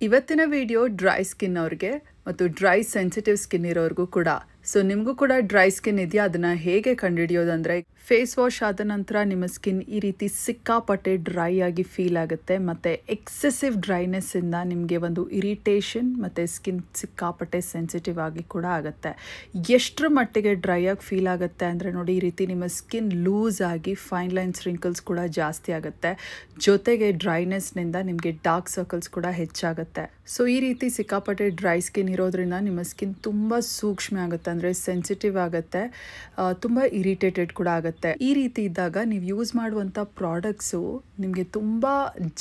ಇವತ್ತಿನ video dry skin ಅವ್ರಿಗೆ ಮತ್ತು ಡ್ರೈ ಸೆನ್ಸಿಟಿವ್ ಸ್ಕಿನ್ ಇರೋರ್ಗೂ ಕೂಡ. ಸೊ ನಿಮಗೂ ಕೂಡ ಡ್ರೈ ಸ್ಕಿನ್ ಇದೆಯಾ, ಅದನ್ನು ಹೇಗೆ ಕಂಡುಹಿಡಿಯೋದಂದರೆ, ಫೇಸ್ ವಾಶ್ ಆದ ನಂತರ ನಿಮ್ಮ ಸ್ಕಿನ್ ಈ ರೀತಿ ಸಿಕ್ಕಾಪಟ್ಟೆ ಡ್ರೈ ಆಗಿ ಫೀಲ್ ಆಗುತ್ತೆ ಮತ್ತು ಎಕ್ಸೆಸಿವ್ ಡ್ರೈನೆಸ್ಸಿಂದ ನಿಮಗೆ ಒಂದು ಇರಿಟೇಷನ್ ಮತ್ತು ಸ್ಕಿನ್ ಸಿಕ್ಕಾಪಟ್ಟೆ ಸೆನ್ಸಿಟಿವ್ ಆಗಿ ಕೂಡ ಆಗುತ್ತೆ. ಎಷ್ಟರ ಮಟ್ಟಿಗೆ ಡ್ರೈ ಆಗಿ ಫೀಲ್ ಆಗುತ್ತೆ ಅಂದರೆ ನೋಡಿ, ಈ ರೀತಿ ನಿಮ್ಮ ಸ್ಕಿನ್ ಲೂಸ್ ಆಗಿ ಫೈನ್ ಲೈನ್ಸ್ ರಿಂಕಲ್ಸ್ ಕೂಡ ಜಾಸ್ತಿ ಆಗುತ್ತೆ, ಜೊತೆಗೆ ಡ್ರೈನೆಸ್ನಿಂದ ನಿಮಗೆ ಡಾರ್ಕ್ ಸರ್ಕಲ್ಸ್ ಕೂಡ ಹೆಚ್ಚಾಗುತ್ತೆ. ಸೊ ಈ ರೀತಿ ಸಿಕ್ಕಾಪಟ್ಟೆ ಡ್ರೈ ಸ್ಕಿನ್ ಇರೋದ್ರಿಂದ ನಿಮ್ಮ ಸ್ಕಿನ್ ತುಂಬ ಸೂಕ್ಷ್ಮ ಆಗುತ್ತೆ, ಅಂದರೆ ಸೆನ್ಸಿಟಿವ್ ಆಗುತ್ತೆ, ತುಂಬ ಇರಿಟೇಟೆಡ್ ಕೂಡ ಆಗುತ್ತೆ. ಈ ರೀತಿ ಇದ್ದಾಗ ನೀವು ಯೂಸ್ ಮಾಡುವಂಥ ಪ್ರಾಡಕ್ಟ್ಸು ನಿಮಗೆ ತುಂಬ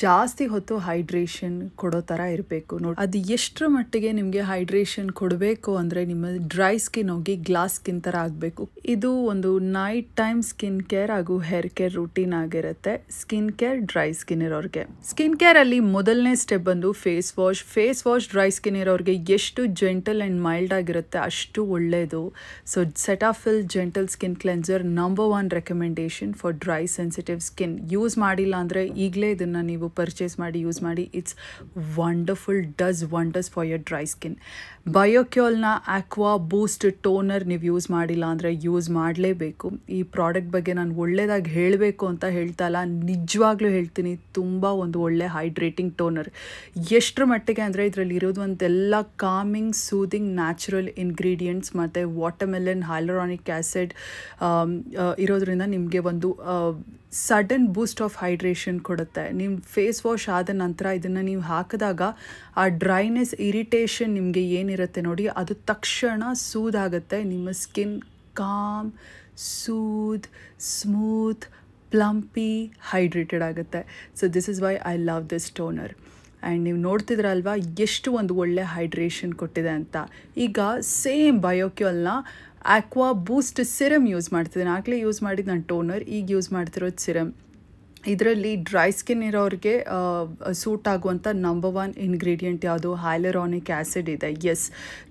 ಜಾಸ್ತಿ ಹೊತ್ತು ಹೈಡ್ರೇಷನ್ ಕೊಡೋ ಥರ ಇರಬೇಕು. ನೋಡಿ, ಅದು ಎಷ್ಟರ ಮಟ್ಟಿಗೆ ನಿಮಗೆ ಹೈಡ್ರೇಷನ್ ಕೊಡಬೇಕು ಅಂದರೆ ನಿಮ್ಮ ಡ್ರೈ ಸ್ಕಿನ್ ಹೋಗಿ ಗ್ಲಾಸ್ ಸ್ಕಿನ್ ಥರ ಆಗಬೇಕು. ಇದು ಒಂದು ನೈಟ್ ಟೈಮ್ ಸ್ಕಿನ್ ಕೇರ್ ಹಾಗೂ ಹೇರ್ ಕೇರ್ ರೂಟೀನ್ ಆಗಿರುತ್ತೆ ಸ್ಕಿನ್ ಕೇರ್ ಡ್ರೈ ಸ್ಕಿನ್ ಇರೋರಿಗೆ. ಸ್ಕಿನ್ ಕೇರಲ್ಲಿ ಮೊದಲನೇ ಸ್ಟೆಪ್ ಬಂದು ಫೇಸ್ ವಾಶ್ ಡ್ರೈ ಸ್ಕಿನ್ ಇರೋರಿಗೆ ಎಷ್ಟು ಜೆಂಟಲ್ ಆ್ಯಂಡ್ ಮೈಲ್ಡ್ ಆಗಿರುತ್ತೆ ಅಷ್ಟು ಒಳ್ಳೆಯದು. So Cetaphil gentle skin cleanser number 1 recommendation for dry sensitive skin. Use ಮಾಡಿಲ್ಲ ಅಂದರೆ ಈಗಲೇ ಇದನ್ನು ನೀವು ಪರ್ಚೇಸ್ ಮಾಡಿ ಯೂಸ್ ಮಾಡಿ. It's wonderful, does wonders for your dry skin. ಬಯೋಕ್ಯೂಲ್ನ ಆಕ್ವಾ ಬೂಸ್ಟ್ ಟೋನರ್ ನೀವು ಯೂಸ್ ಮಾಡಿಲ್ಲ ಅಂದರೆ ಯೂಸ್ ಮಾಡಲೇಬೇಕು. ಈ ಪ್ರಾಡಕ್ಟ್ ಬಗ್ಗೆ ನಾನು ಒಳ್ಳೆಯದಾಗಿ ಹೇಳಬೇಕು ಅಂತ ಹೇಳ್ತಾ ಇಲ್ಲ, ನಿಜವಾಗ್ಲೂ ಹೇಳ್ತೀನಿ, ತುಂಬ ಒಂದು ಒಳ್ಳೆ ಹೈಡ್ರೇಟಿಂಗ್ ಟೋನರ್. ಎಷ್ಟರ ಮಟ್ಟಿಗೆ ಅಂದರೆ ಇದರಲ್ಲಿ ಇರೋದು ಒಂದೆಲ್ಲ ಕಾಮಿಂಗ್ ಸೂದಿಂಗ್ ನ್ಯಾಚುರಲ್ ಇಂಗ್ರೀಡಿಯೆಂಟ್ಸ್ ಮತ್ತು ವಾಟರ್ಮೆಲನ್ ಹೈಲುರಾನಿಕ್ ಆ್ಯಸಿಡ್ ಇರೋದ್ರಿಂದ ನಿಮಗೆ ಒಂದು ಸಡನ್ ಬೂಸ್ಟ್ ಆಫ್ ಹೈಡ್ರೇಷನ್ ಕೊಡುತ್ತೆ. ನಿಮ್ಮ ಫೇಸ್ ವಾಶ್ ಆದ ನಂತರ ಇದನ್ನು ನೀವು ಹಾಕಿದಾಗ ಆ ಡ್ರೈನೆಸ್ ಇರಿಟೇಷನ್ ನಿಮಗೆ ಏನಿರುತ್ತೆ ನೋಡಿ, ಅದು ತಕ್ಷಣ ಸೂದ್ ಆಗುತ್ತೆ. ನಿಮ್ಮ skin calm, soothe, smooth, plumpy, hydrated ಆಗುತ್ತೆ. So this is why I love this toner. And ನೀವು ನೋಡ್ತಿದ್ರಲ್ವಾ ಎಷ್ಟು ಒಂದು ಒಳ್ಳೆ ಹೈಡ್ರೇಷನ್ ಕೊಟ್ಟಿದೆ ಅಂತ. ಈಗ ಸೇಮ್ ಬಯೋಕ್ಯೂಲ್ನ ಆಕ್ವಾ ಬೂಸ್ಟ್ ಸಿರಮ್ ಯೂಸ್ ಮಾಡ್ತಿದ್ದೀನಿ. ಆಗಲೇ ಯೂಸ್ ಮಾಡಿದ್ದು ನಾನು ಟೋನರ್, ಈಗ ಯೂಸ್ ಮಾಡ್ತಿರೋದು ಸಿರಮ್. ಇದರಲ್ಲಿ ಡ್ರೈ ಸ್ಕಿನ್ ಇರೋರಿಗೆ ಸೂಟ್ ಆಗುವಂಥ ನಂಬರ್ 1 ಇಂಗ್ರೀಡಿಯೆಂಟ್ ಯಾವುದು? ಹೈಲುರಾನಿಕ್ ಆ್ಯಸಿಡ್ ಇದೆ. ಎಸ್,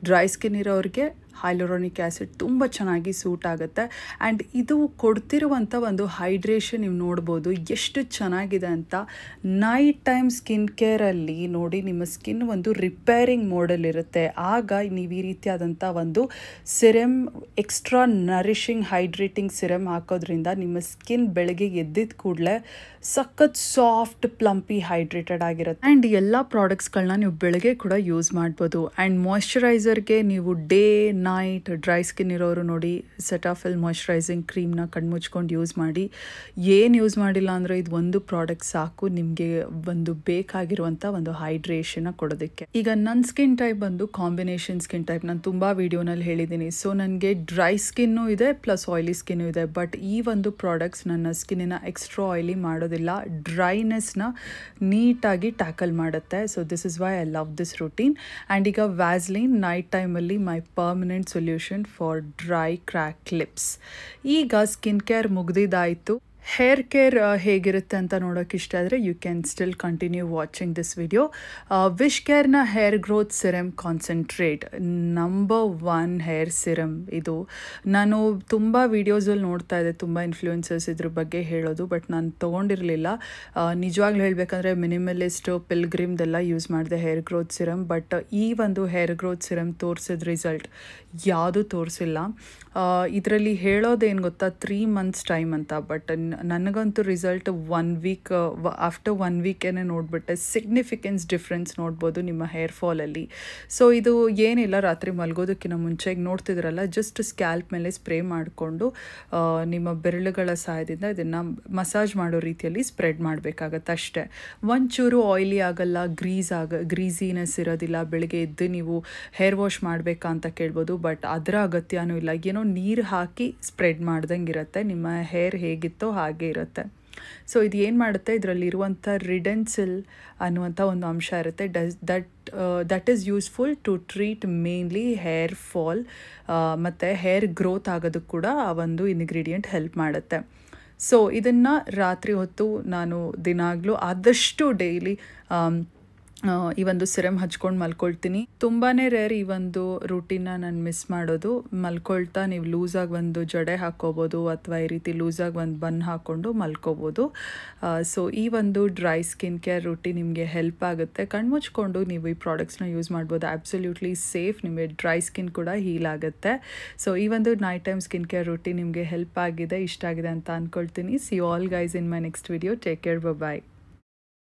ಡ್ರೈ ಸ್ಕಿನ್ ಇರೋರಿಗೆ ಹೈಲುರಾನಿಕ್ ಆ್ಯಸಿಡ್ ತುಂಬ ಚೆನ್ನಾಗಿ ಸೂಟ್ ಆಗುತ್ತೆ. ಆ್ಯಂಡ್ ಇದು ಕೊಡ್ತಿರುವಂಥ ಒಂದು ಹೈಡ್ರೇಷನ್ ನೀವು ನೋಡ್ಬೋದು ಎಷ್ಟು ಚೆನ್ನಾಗಿದೆ ಅಂತ. ನೈಟ್ ಟೈಮ್ ಸ್ಕಿನ್ ಕೇರಲ್ಲಿ ನೋಡಿ, ನಿಮ್ಮ ಸ್ಕಿನ್ ಒಂದು ರಿಪೇರಿಂಗ್ ಮೋಡಲ್ಲಿರುತ್ತೆ. ಆಗ ನೀವು ಈ ರೀತಿಯಾದಂಥ ಒಂದು serum, extra nourishing hydrating serum ಹಾಕೋದ್ರಿಂದ ನಿಮ್ಮ ಸ್ಕಿನ್ ಬೆಳಗ್ಗೆ ಎದ್ದಿದ ಕೂಡಲೇ ಸಖತ್ ಸಾಫ್ಟ್, ಪ್ಲಂಪಿ, ಹೈಡ್ರೇಟೆಡ್ ಆಗಿರುತ್ತೆ. ಆ್ಯಂಡ್ ಎಲ್ಲ ಪ್ರಾಡಕ್ಟ್ಸ್ಗಳನ್ನ ನೀವು ಬೆಳಗ್ಗೆ ಕೂಡ ಯೂಸ್ ಮಾಡ್ಬೋದು. ಆ್ಯಂಡ್ ಮಾಯ್ಶ್ಚರೈಸರ್ಗೆ ನೀವು ಡೇ ನೈಟ್ ಡ್ರೈ ಸ್ಕಿನ್ ಇರೋರು ನೋಡಿ, ಸೆಟಾಫಿಲ್ ಮಾಯ್ಶ್ಚರೈಸಿಂಗ್ ಕ್ರೀಮ್ನ ಕಣ್ಮುಚ್ಕೊಂಡು ಯೂಸ್ ಮಾಡಿ. ಏನು ಯೂಸ್ ಮಾಡಿಲ್ಲ ಅಂದರೆ ಇದು ಒಂದು ಪ್ರಾಡಕ್ಟ್ ಸಾಕು ನಿಮಗೆ ಒಂದು ಬೇಕಾಗಿರುವಂಥ ಒಂದು ಹೈಡ್ರೇಷನ್ನ ಕೊಡೋದಕ್ಕೆ. ಈಗ ನನ್ನ ಸ್ಕಿನ್ ಟೈಪ್ ಬಂದು ಕಾಂಬಿನೇಷನ್ ಸ್ಕಿನ್ ಟೈಪ್. ನಾನು ತುಂಬ ವೀಡಿಯೋನಲ್ಲಿ ಹೇಳಿದ್ದೀನಿ. ಸೊ ನನಗೆ ಡ್ರೈ ಸ್ಕಿನ್ನೂ ಇದೆ ಪ್ಲಸ್ ಆಯಿಲಿ ಸ್ಕಿನ್ನೂ ಇದೆ. ಬಟ್ ಈ ಒಂದು ಪ್ರಾಡಕ್ಟ್ಸ್ ನನ್ನ ಸ್ಕಿನ್ನಿನ ಎಕ್ಸ್ಟ್ರಾ ಆಯಿಲಿ ಮಾಡೋದಿಲ್ಲ, ಡ್ರೈನೆಸ್ನ ನೀಟಾಗಿ ಟ್ಯಾಕಲ್ ಮಾಡುತ್ತೆ. So this is why I love this routine. And ಈಗ ವ್ಯಾಸ್ಲಿನ್ ನೈಟ್ ಟೈಮಲ್ಲಿ my permanent solution for dry crack lips. ಈಗ ಸ್ಕಿನ್ ಕೇರ್ ಮುಗ್ದಿದ್ದಾಯಿತು. ಹೇರ್ ಕೇರ್ ಹೇಗಿರುತ್ತೆ ಅಂತ ನೋಡೋಕೆ ಇಷ್ಟ ಆದರೆ you can still continue watching this video. ವಿಶ್ ಕೇರ್ನ hair growth serum concentrate number 1 hair serum ಇದು. ನಾನು ತುಂಬ ವೀಡಿಯೋಸಲ್ಲಿ ನೋಡ್ತಾ ಇದ್ದೆ, ತುಂಬ ಇನ್ಫ್ಲೂಯೆನ್ಸರ್ಸ್ ಇದ್ರ ಬಗ್ಗೆ ಹೇಳೋದು, ಬಟ್ ನಾನು ತೊಗೊಂಡಿರಲಿಲ್ಲ. ನಿಜವಾಗ್ಲೂ ಹೇಳಬೇಕಂದ್ರೆ ಮಿನಿಮಲಿಸ್ಟ್, ಪಿಲ್ಗ್ರಿಮ್ದೆಲ್ಲ ಯೂಸ್ ಮಾಡಿದೆ ಹೇರ್ ಗ್ರೋತ್ ಸಿರಮ್. ಬಟ್ ಈ ಒಂದು ಹೇರ್ ಗ್ರೋತ್ ಸಿರಮ್ ತೋರಿಸಿದ ರಿಸಲ್ಟ್ ಯಾವುದೂ ತೋರಿಸಿಲ್ಲ. ಇದರಲ್ಲಿ ಹೇಳೋದೇನು ಗೊತ್ತಾ, 3 months ಟೈಮ್ ಅಂತ. ಬಟ್ ನನಗಂತೂ ರಿಸಲ್ಟ್ 1 week, ಆಫ್ಟರ್ 1 week ನೋಡಿಬಿಟ್ಟೆ ಸಿಗ್ನಿಫಿಕೆನ್ಸ್ ಡಿಫ್ರೆನ್ಸ್ ನೋಡ್ಬೋದು ನಿಮ್ಮ ಹೇರ್ ಫಾಲಲ್ಲಿ. ಸೊ ಇದು ಏನಿಲ್ಲ, ರಾತ್ರಿ ಮಲಗೋದಕ್ಕಿಂತ ಮುಂಚೆ ಈಗ ನೋಡ್ತಿದ್ರಲ್ಲ, ಜಸ್ಟ್ ಸ್ಕ್ಯಾಲ್ಪ್ ಮೇಲೆ ಸ್ಪ್ರೇ ಮಾಡಿಕೊಂಡು ನಿಮ್ಮ ಬೆರಳುಗಳ ಸಹಾಯದಿಂದ ಇದನ್ನು ಮಸಾಜ್ ಮಾಡೋ ರೀತಿಯಲ್ಲಿ ಸ್ಪ್ರೆಡ್ ಮಾಡಬೇಕಾಗತ್ತೆ ಅಷ್ಟೇ. ಒಂಚೂರು ಆಯಿಲಿ ಆಗಲ್ಲ, ಗ್ರೀಸಿನೆಸ್ ಇರೋದಿಲ್ಲ. ಬೆಳಗ್ಗೆ ಎದ್ದು ನೀವು ಹೇರ್ ವಾಶ್ ಮಾಡಬೇಕಾ ಅಂತ ಕೇಳ್ಬೋದು, ಬಟ್ ಅದರ ಅಗತ್ಯನೂ ಇಲ್ಲ. ಏನೋ ನೀರು ಹಾಕಿ ಸ್ಪ್ರೆಡ್ ಮಾಡ್ದಂಗೆ ಇರುತ್ತೆ, ನಿಮ್ಮ ಹೇರ್ ಹೇಗಿತ್ತೋ ಹಾಗೆ ಇರುತ್ತೆ. ಸೊ ಇದು ಏನು ಮಾಡುತ್ತೆ, ಇದರಲ್ಲಿರುವಂಥ ರಿಡೆನ್ಸಿಲ್ ಅನ್ನುವಂಥ ಒಂದು ಅಂಶ ಇರುತ್ತೆ. That is useful to treat mainly hair fall ಮತ್ತು ಹೇರ್ ಗ್ರೋತ್ ಆಗೋದಕ್ಕೆ ಕೂಡ ಆ ಒಂದು ಇಂಗ್ರೀಡಿಯೆಂಟ್ ಹೆಲ್ಪ್ ಮಾಡುತ್ತೆ. ಸೊ ಇದನ್ನು ರಾತ್ರಿ ಹೊತ್ತು ನಾನು ದಿನಾಗಲೂ ಆದಷ್ಟು ಡೈಲಿ ಈ ಒಂದು ಸಿರಮ್ ಹಚ್ಕೊಂಡು ಮಲ್ಕೊಳ್ತೀನಿ. ತುಂಬಾ ರೇರ್ ಈ ಒಂದು ರೂಟೀನ್ನ ನಾನು ಮಿಸ್ ಮಾಡೋದು. ಮಲ್ಕೊಳ್ತಾ ನೀವು ಲೂಸಾಗಿ ಒಂದು ಜಡೆ ಹಾಕ್ಕೋಬೋದು ಅಥವಾ ಈ ರೀತಿ ಲೂಸಾಗಿ ಒಂದು ಬನ್ ಹಾಕ್ಕೊಂಡು ಮಲ್ಕೋಬೋದು. ಸೊ ಈ ಒಂದು ಡ್ರೈ ಸ್ಕಿನ್ ಕೇರ್ ರೂಟೀನ್ ನಿಮಗೆ ಹೆಲ್ಪ್ ಆಗುತ್ತೆ. ಕಣ್ಮುಚ್ಕೊಂಡು ನೀವು ಈ ಪ್ರಾಡಕ್ಟ್ಸ್ನ ಯೂಸ್ ಮಾಡ್ಬೋದು. Absolutely safe. ನಿಮಗೆ ಡ್ರೈ ಸ್ಕಿನ್ ಕೂಡ ಹೀಲ್ ಆಗುತ್ತೆ. ಸೊ ಈ ಒಂದು night time skin care routine ನಿಮಗೆ ಹೆಲ್ಪ್ ಆಗಿದೆ, ಇಷ್ಟ ಆಗಿದೆ ಅಂತ ಅಂದ್ಕೊಳ್ತೀನಿ. See you all guys in my next video. Take care, bye.